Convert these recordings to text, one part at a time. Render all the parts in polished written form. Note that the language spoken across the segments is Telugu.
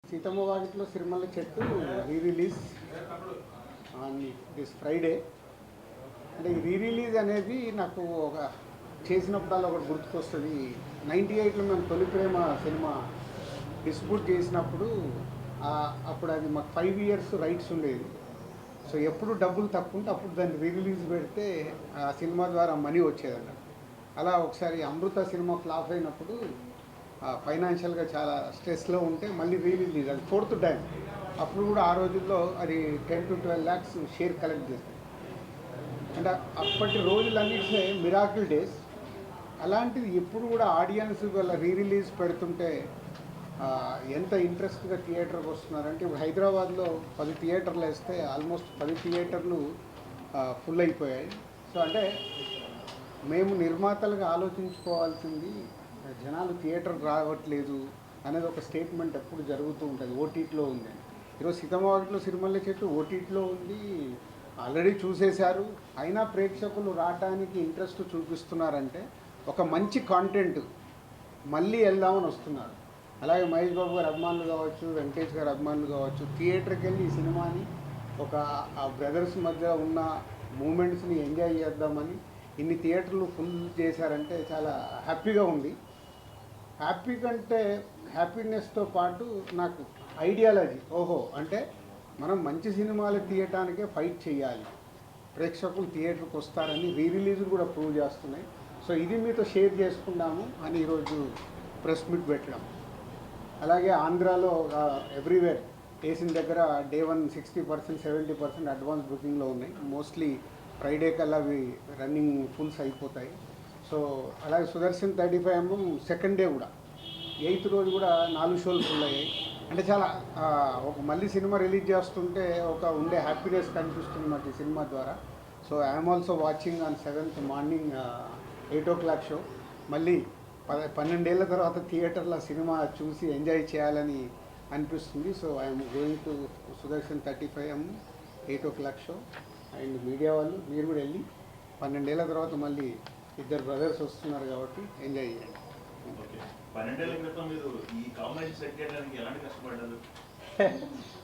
సీతమ్మ వాకిట్లో సిరిమల్ల చెట్టు రిలీజ్ ఆన్ దిస్ ఫ్రైడే. అంటే ఈ రిలీజ్ అనేది నాకు ఒక చేసినప్పుడల్లా ఒకటి గుర్తుకొస్తుంది. 98లో మేము తొలి ప్రేమ సినిమా డిస్ట్రిబ్యూట్ చేసినప్పుడు అప్పుడు అది మాకు 5 years రైట్స్ ఉండేది. సో ఎప్పుడు డబ్బులు తక్కువ ఉంటే అప్పుడు దాన్ని రిలీజ్ పెడితే ఆ సినిమా ద్వారా మనీ వచ్చేదన్నమాట. అలా ఒకసారి అమృత సినిమా ఫ్లాప్ అయినప్పుడు ఫైనాన్షియల్గా చాలా స్ట్రెస్లో ఉంటే మళ్ళీ రిలీజ్, అది 4th టైం. అప్పుడు కూడా ఆ రోజుల్లో అది 10 to 12 lakhs షేర్ కలెక్ట్ చేస్తుంది. అంటే అప్పటి రోజులన్నింటినీ మిరాకిల్ డేస్. అలాంటిది ఎప్పుడు కూడా ఆడియన్స్ వాళ్ళ రిలీజ్ పెడుతుంటే ఎంత ఇంట్రెస్ట్గా థియేటర్కి వస్తున్నారంటే, ఇప్పుడు హైదరాబాద్లో 10 థియేటర్లు వేస్తే ఆల్మోస్ట్ 10 థియేటర్లు ఫుల్ అయిపోయాయి. సో అంటే మేము నిర్మాతలుగా ఆలోచించుకోవాల్సింది, జనాలు థియేటర్ రావట్లేదు అనేది ఒక స్టేట్మెంట్ ఎప్పుడు జరుగుతూ ఉంటుంది. ఓటీటీలో ఉంది. ఈరోజు సీతమ్మ వాకిట్లో సిరిమల్ల చెట్టు ఓటీటీలో ఉంది, ఆల్రెడీ చూసేశారు. అయినా ప్రేక్షకులు రావడానికి ఇంట్రెస్ట్ చూపిస్తున్నారంటే ఒక మంచి కాంటెంట్ మళ్ళీ వెళ్దామని వస్తున్నారు. అలాగే మహేష్ బాబు గారు అభిమానులు కావచ్చు, వెంకటేష్ గారు అభిమానులు కావచ్చు, థియేటర్కి వెళ్ళి ఈ సినిమాని ఒక ఆ బ్రదర్స్ మధ్య ఉన్న మూమెంట్స్ని ఎంజాయ్ చేద్దామని ఇన్ని థియేటర్లు ఫుల్ చేశారంటే చాలా హ్యాపీగా ఉంది. హ్యాపీ కంటే హ్యాపీనెస్తో పాటు నాకు ఐడియాలజీ, అంటే మనం మంచి సినిమాలు తీయటానికే ఫైట్ చేయాలి, ప్రేక్షకులు థియేటర్కి వస్తారని రిలీజ్ కూడా ప్రూవ్ చేస్తున్నాయి. సో ఇది మీతో షేర్ చేసుకుందాము అని ఈరోజు ప్రెస్ మీట్ పెట్టడం. అలాగే ఆంధ్రాలో ఎవ్రీవేర్ వేసిన దగ్గర డే 1 60%, 70% అడ్వాన్స్ బుకింగ్లో ఉన్నాయి. మోస్ట్లీ ఫ్రైడే కల్లా అవి రన్నింగ్ ఫుల్స్ అయిపోతాయి. సో అలాగే సుదర్శన్ 35mm సెకండ్ డే కూడా 8th రోజు కూడా 4 షోలు ఫుల్ అయ్యాయి. అంటే చాలా ఒక మళ్ళీ సినిమా రిలీజ్ చేస్తుంటే ఒక ఉండే హ్యాపీనెస్ కనిపిస్తుంది మాకు ఈ సినిమా ద్వారా. So I'm also watching on 7th morning 8 o'clock show. మళ్ళీ 12 ఏళ్ళ తర్వాత థియేటర్లో సినిమా చూసి ఎంజాయ్ చేయాలని అనిపిస్తుంది. So I'm going to Sudarshan 35mm 8 o'clock show. And media వాళ్ళు మీరు కూడా వెళ్ళి 12 ఏళ్ళ తర్వాత మళ్ళీ ఇద్దరు బ్రదర్స్ వస్తున్నారు కాబట్టి ఎంజాయ్ చేయండి.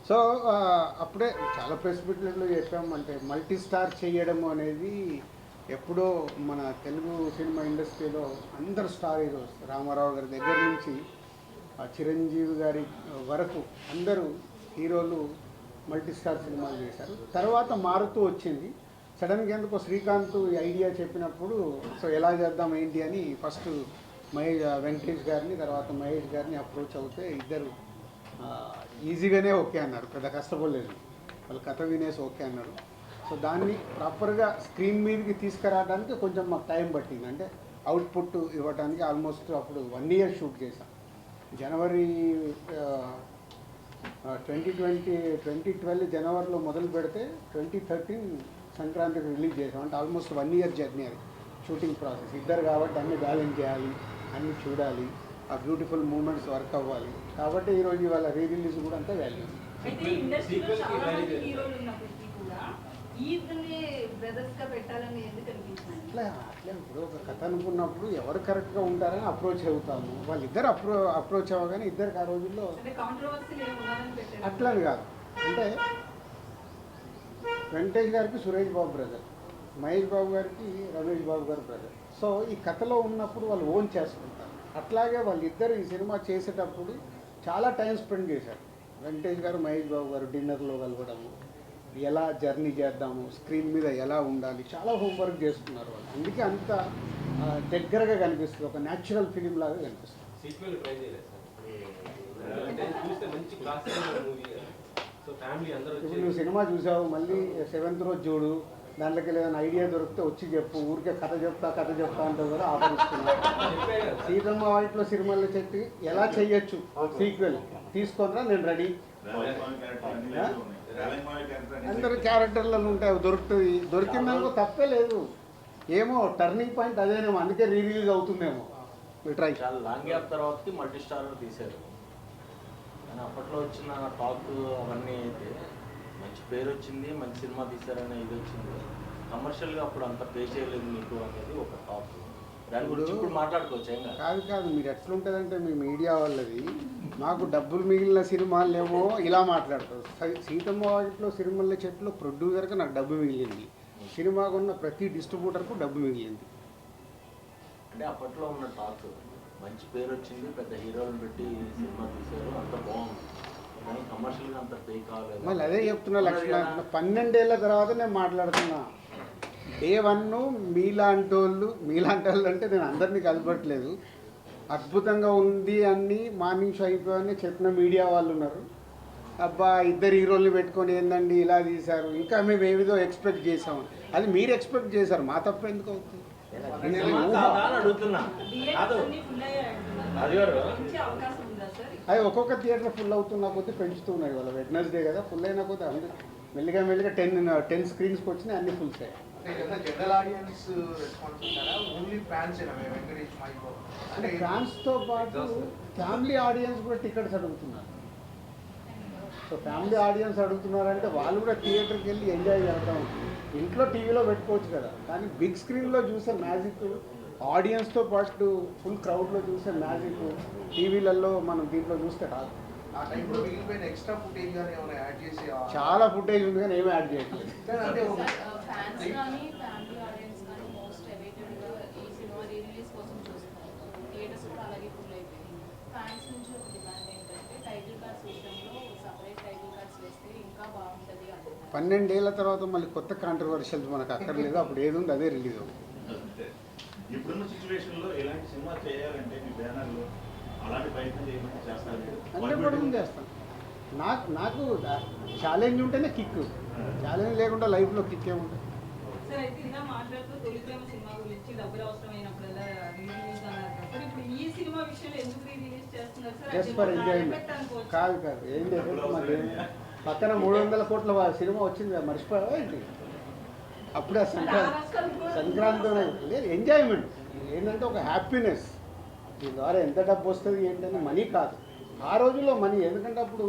సో అప్పుడే చాలా ప్రెస్ మీట్లలో చెప్పామంటే మల్టీ స్టార్ చేయడము అనేది ఎప్పుడో మన తెలుగు సినిమా ఇండస్ట్రీలో అందరు స్టార్ హీరోస్, రామారావు గారి దగ్గర నుంచి చిరంజీవి గారి వరకు అందరూ హీరోలు మల్టీ స్టార్ సినిమాలు చేశారు. తర్వాత మారుతూ వచ్చింది. సడన్గా ఎందుకో శ్రీకాంత్ ఈ ఐడియా చెప్పినప్పుడు సో ఎలా చేద్దాం ఏంటి అని ఫస్ట్ వెంకటేష్ గారిని, తర్వాత మహేష్ గారిని అప్రోచ్ అవుతే ఇద్దరు ఈజీగానే ఓకే అన్నారు, పెద్ద కష్టపడలేదు. వాళ్ళు కథ వినేసి ఓకే అన్నారు. సో దాన్ని ప్రాపర్గా స్క్రీన్ మీదకి తీసుకురావడానికి కొంచెం మాకు టైం పట్టింది. అంటే అవుట్పుట్ ఇవ్వడానికి ఆల్మోస్ట్ అప్పుడు 1 year షూట్ చేశాం. జనవరి 2012 జనవరిలో మొదలు పెడితే 2013 సంక్రాంతికి రిలీజ్ చేసాం. అంటే ఆల్మోస్ట్ 1 year జర్నీ అది షూటింగ్ ప్రాసెస్. ఇద్దరు కాబట్టి అన్నీ బ్యాలెన్స్ చేయాలి, అన్నీ చూడాలి, ఆ బ్యూటిఫుల్ మూమెంట్స్ వర్క్ అవ్వాలి. కాబట్టి ఈరోజు ఇవాళ రిలీజ్ కూడా అంతే వాల్యూ. అట్లా ఇప్పుడు ఒక కథ అనుకున్నప్పుడు ఎవరు కరెక్ట్గా ఉంటారని అప్రోచ్ అవుతాము. వాళ్ళిద్దరు అప్రోచ్ అవ్వగానే ఇద్దరికి ఆ రోజుల్లో అట్లని కాదు. అంటే వెంకటేష్ గారికి సురేష్ బాబు బ్రదర్, మహేష్ బాబు గారికి రమేష్ బాబు గారు బ్రదర్. సో ఈ కథలో ఉన్నప్పుడు వాళ్ళు ఓన్ చేసుకుంటారు. అట్లాగే వాళ్ళిద్దరు ఈ సినిమా చేసేటప్పుడు చాలా టైం స్పెండ్ చేశారు. వెంకటేష్ గారు మహేష్ బాబు గారు డిన్నర్లో కలవడము, ఎలా జర్నీ చేద్దాము, స్క్రీన్ మీద ఎలా ఉండాలి, చాలా హోంవర్క్ చేసుకున్నారు వాళ్ళు. అందుకే అంత దగ్గరగా కనిపిస్తుంది, ఒక న్యాచురల్ ఫిలిం లాగా కనిపిస్తుంది. ఇప్పుడు నువ్వు సినిమా చూసావు, మళ్ళీ 7th రోజు చూడు, దాంట్లోకి ఏదైనా ఐడియా దొరికితే వచ్చి చెప్పు. ఊరికే కథ చెప్తా అంటావు కదా, ఆఫరిస్తున్నా. సీతమ్మ వాకిట్లో సిరిమల్ల చెట్టు ఎలా చెయ్యొచ్చు సీక్వెల్ తీసుకుంటా, నేను రెడీ. అందరు క్యారెక్టర్లలో ఉంటాయి, దొరుకుతుంది. దొరికిందానికి తప్పే లేదు. ఏమో టర్నింగ్ పాయింట్ అదేనేమో, అందుకే రిలీజ్ అవుతుందేమో. ట్రై. చాలా లాంగ్ గ్యాప్ తర్వాత మల్టీ స్టార్ తీశారు. కానీ అప్పట్లో వచ్చిన టాక్ అవన్నీ అయితే మంచి పేరు వచ్చింది, మంచి సినిమా తీశారనే ఇది వచ్చింది. కమర్షియల్గా అప్పుడు అంత పే చేయలేదు మీకు అనేది ఒక టాక్. దాని గురించి ఇప్పుడు మాట్లాడుకోవచ్చు. కాదు మీరు ఎట్లుంటుందంటే మీ మీడియా వాళ్ళది మాకు డబ్బులు మిగిలిన సినిమాలేమో ఇలా మాట్లాడతారు. సీతమ్మ వాకిట్లో సిరిమల్ల చెట్లు ప్రొడ్యూసర్కి నాకు డబ్బు మిగిలింది, సినిమా కొన్న ప్రతి డిస్ట్రిబ్యూటర్కు డబ్బు మిగిలింది. అంటే అప్పట్లో ఉన్న టాక్ మంచి పేరు వచ్చింది, పెద్ద హీరోలను పెట్టి సినిమా తీశారు, అంత బాగుంది, కానీ కమర్షియల్గా అంత పే కాలేదు. మళ్ళీ అదే చెప్తున్నా లక్ష్మణ, 12 ఏళ్ళ తర్వాత నేను మాట్లాడుతున్నా. డే 1 మీలాంటి వాళ్ళు అంటే నేను అందరినీ కలపట్లేదు, అద్భుతంగా ఉంది అని మార్నింగ్ షో అయిపోయాయని చెప్పిన మీడియా వాళ్ళు ఉన్నారు. అబ్బా 2 హీరోల్ని పెట్టుకొని ఏందండి ఇలా తీశారు, ఇంకా మేము ఏమిదో ఎక్స్పెక్ట్ చేసాము. అది మీరు ఎక్స్పెక్ట్ చేశారు, మా తప్ప ఎందుకు అవుతుంది? అడుగుతున్నా అది ఒక్కొక్క థియేటర్ ఫుల్ అవుతున్న కొద్దీ పెంచుతున్నాయి. వాళ్ళ వెడ్నెస్డే కదా, ఫుల్ అయిన కొద్దీ అందరూ మెల్లిగా 10 స్క్రీన్స్కి వచ్చినాయి, అన్ని ఫుల్స్ అయ్యాయి. అంటే ఫ్యాన్స్తో పాటు ఫ్యామిలీ ఆడియన్స్ కూడా టికెట్స్ అడుగుతున్నారు. సో ఫ్యామిలీ ఆడియన్స్ అడుగుతున్నారంటే వాళ్ళు కూడా థియేటర్కి వెళ్ళి ఎంజాయ్ చేద్దాం. ఇంట్లో టీవీలో పెట్టుకోవచ్చు కదా, కానీ బిగ్ స్క్రీన్లో చూసే మ్యాజిక్, ఆడియన్స్తో పాటు ఫుల్ క్రౌడ్లో చూసే మ్యాజిక్ టీవీలలో మనం దీంట్లో చూస్తే రాదు. చాలా ఫుటేజ్ ఉంది కానీ ఏమీ యాడ్ చేయట్లేదు. ఫ్యాన్స్ నుంచి ఒక డిమాండ్ ఏంటంటే టైటిల్ కార్డ్స్ విషయంలో సపరేట్ టైటిల్ కార్డ్స్ వేస్తే ఇంకా బాగుంటుంది అంటున్నారు. 12 ఏళ్ల తర్వాత మళ్ళీ కొత్త కాంట్రవర్షియల్స్ మనకు అక్కర్లేదు, అప్పుడు ఏది ఉంది అదే రిలీజ్ అవుతుంది. ఇప్పుడున్న సిచ్యువేషన్లో ఎలాంటి సినిమా చేయాలంటే మీ బ్యానర్లో అలాంటి ప్రయత్నం చేయమని చేస్తారు? అంటే కూడా చేస్తాను. నాకు ఛాలెంజ్ ఉంటేనే కిక్, ఛాలెంజ్ లేకుండా లైఫ్లో కిక్ ఏముంటుంది. సార్ అయితే ఇలా మాట్లాడుతూ తొలి ప్రేమ సినిమా గురించి డబ్బులు అవసరమైనప్పుడల్లా రిలీజ్ అన్నారు సార్. ఇప్పుడు ఈ సినిమా విషయంలో ఎందుకు రిలీజ్ చేస్తున్నారు సార్? Just for enjoyment. కాదు ఏం లేదు, మరి పక్కన 300 కోట్ల సినిమా వచ్చింది కదా, మర్చిపోయావా ఏంటి? అప్పుడే సంక్రాంతి లేదు, ఎంజాయ్మెంట్ ఏంటంటే ఒక హ్యాపీనెస్. దీని ద్వారా ఎంత డబ్బు వస్తుంది ఏంటంటే మనీ కాదు, ఆ రోజుల్లో మనీ. ఎందుకంటే అప్పుడు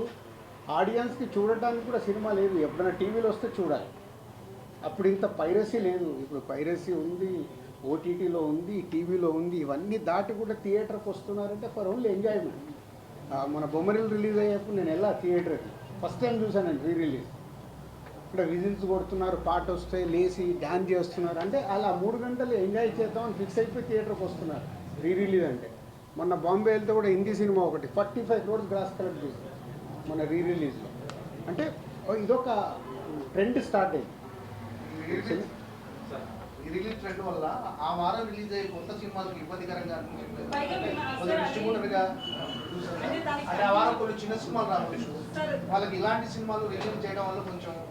ఆడియన్స్కి చూడటానికి కూడా సినిమా లేదు, ఎప్పుడైనా టీవీలో వస్తే చూడాలి. అప్పుడు ఇంత పైరసీ లేదు, ఇప్పుడు పైరసీ ఉంది, ఓటీటీలో ఉంది, టీవీలో ఉంది. ఇవన్నీ దాటి కూడా థియేటర్కి వస్తున్నారంటే ఫర్ ఓన్లీ ఎంజాయ్మెంట్. మన బొమ్మరిల్ రిలీజ్ అయ్యేప్పుడు నేను వెళ్ళా థియేటర్కి, ఫస్ట్ టైం చూసాను నేను రిలీజ్. ఇక్కడ విజిల్స్ కొడుతున్నారు, పాట వస్తే లేచి డ్యాన్స్ చేస్తున్నారు, అంటే అలా 3 గంటలు ఎంజాయ్ చేద్దామని ఫిక్స్ అయిపోయి థియేటర్కి వస్తున్నారు రిలీజ్ అంటే. మొన్న బాంబే వెళ్తే కూడా హిందీ సినిమా ఒకటి 45 crores గ్రాస్ కలెక్ట్ చేసింది మన రిలీజ్లో. అంటే ఇదొక ట్రెండ్ స్టార్ట్ అయింది. ఈ రిలీజ్ ట్రెండ్ వల్ల ఆ వారం రిలీజ్ అయ్యే కొత్త సినిమాలకు ఇబ్బందికరంగా అనిపించింది. పైగా డిస్ట్రిబ్యూటర్గా అంటే ఆ వారం కొన్ని చిన్న సినిమాలు రావచ్చు, వాళ్ళకి ఇలాంటి సినిమాలు రిలీజ్ చేయడం వల్ల కొంచెం